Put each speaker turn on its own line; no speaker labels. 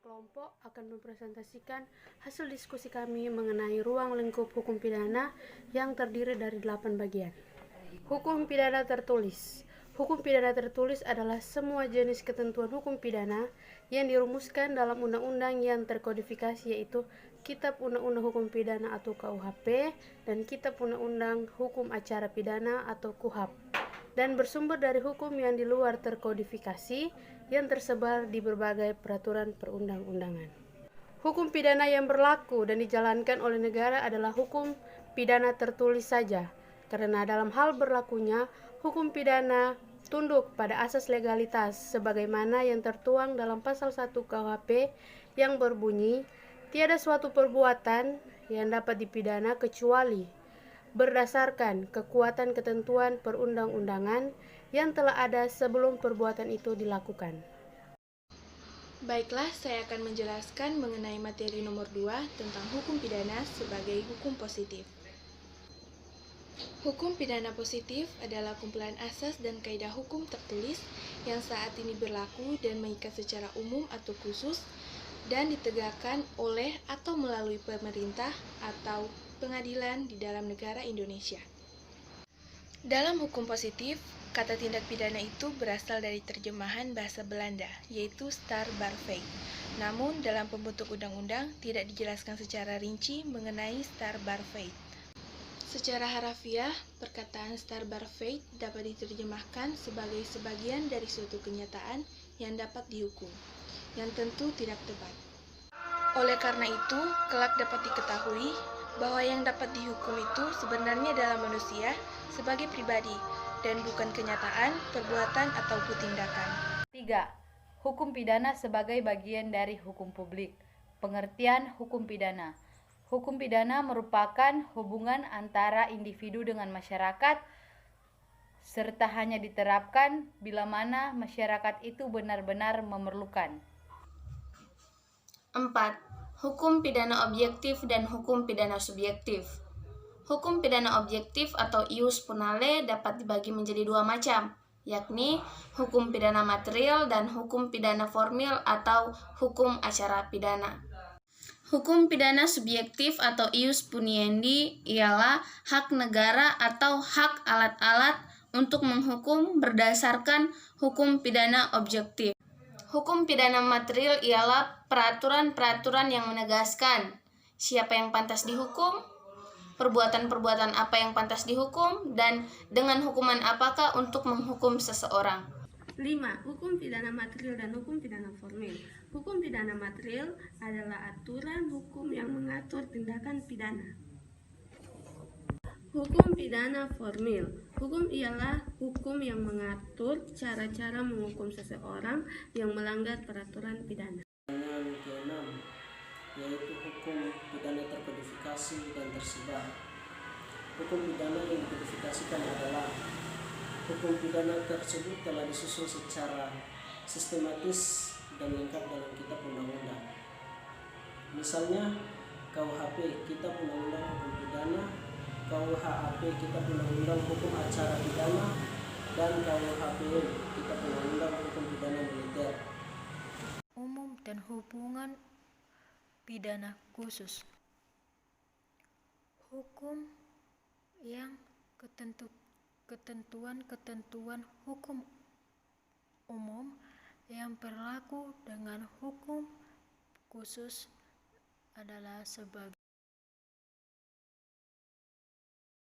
kelompok akan mempresentasikan hasil diskusi kami mengenai ruang lingkup hukum pidana yang terdiri dari 8 bagian. Hukum pidana tertulis. Hukum pidana tertulis adalah semua jenis ketentuan hukum pidana yang dirumuskan dalam undang-undang yang terkodifikasi, yaitu Kitab Undang-Undang Hukum Pidana atau KUHP dan Kitab Undang-Undang Hukum Acara Pidana atau KUHAP, dan bersumber dari hukum yang di luar terkodifikasi yang tersebar di berbagai peraturan perundang-undangan. Hukum pidana yang berlaku dan dijalankan oleh negara adalah hukum pidana tertulis saja, karena dalam hal berlakunya hukum pidana tunduk pada asas legalitas sebagaimana yang tertuang dalam pasal 1 KUHP yang berbunyi, tiada suatu perbuatan yang dapat dipidana kecuali berdasarkan kekuatan ketentuan perundang-undangan yang telah ada sebelum perbuatan itu dilakukan.
Baiklah, saya akan menjelaskan mengenai materi nomor 2 tentang hukum pidana sebagai hukum positif. Hukum pidana positif adalah kumpulan asas dan kaidah hukum tertulis yang saat ini berlaku dan mengikat secara umum atau khusus dan ditegakkan oleh atau melalui pemerintah atau pengadilan di dalam negara Indonesia. Dalam hukum positif, kata tindak pidana itu berasal dari terjemahan bahasa Belanda, yaitu strafbaarheid. Namun, dalam pembentuk undang-undang tidak dijelaskan secara rinci mengenai strafbaarheid. Secara harafiah, perkataan strafbaarheid dapat diterjemahkan sebagai sebagian dari suatu kenyataan yang dapat dihukum, yang tentu tidak tepat. Oleh karena itu, kelak dapat diketahui bahwa yang dapat dihukum itu sebenarnya adalah manusia sebagai pribadi dan bukan kenyataan, perbuatan, ataupun tindakan.
3. Hukum pidana sebagai bagian dari hukum publik. Pengertian hukum pidana. Hukum pidana merupakan hubungan antara individu dengan masyarakat serta hanya diterapkan bila mana masyarakat itu benar-benar memerlukan.
4. Hukum pidana objektif dan hukum pidana subjektif. Hukum pidana objektif atau ius punale dapat dibagi menjadi dua macam, yakni hukum pidana material dan hukum pidana formil atau hukum acara pidana. Hukum pidana subjektif atau ius puniendi ialah hak negara atau hak alat-alat untuk menghukum berdasarkan hukum pidana objektif. Hukum pidana material ialah peraturan-peraturan yang menegaskan siapa yang pantas dihukum, perbuatan-perbuatan apa yang pantas dihukum, dan dengan hukuman apakah untuk menghukum seseorang.
5. Hukum pidana material dan hukum pidana formil. Hukum pidana material adalah aturan hukum yang mengatur tindakan pidana. Hukum pidana formil. Hukum ialah hukum yang mengatur cara-cara menghukum seseorang yang melanggar peraturan pidana.
Yang keenam, yaitu hukum pidana terkodifikasi dan tersebar. Hukum pidana yang dikodifikasikan adalah hukum pidana tersebut telah disusun secara sistematis dan lengkap dalam kitab undang-undang. Misalnya KUHP, Kitab Undang-Undang Hukum Pidana, KUHAP, Kitab Undang-Undang Hukum Acara Pidana, dan KUHPM, Kitab Undang-Undang Hukum Pidana Militer.
Umum dan hubungan pidana khusus. Hukum yang ketentuan-ketentuan hukum umum yang berlaku dengan hukum khusus adalah sebagai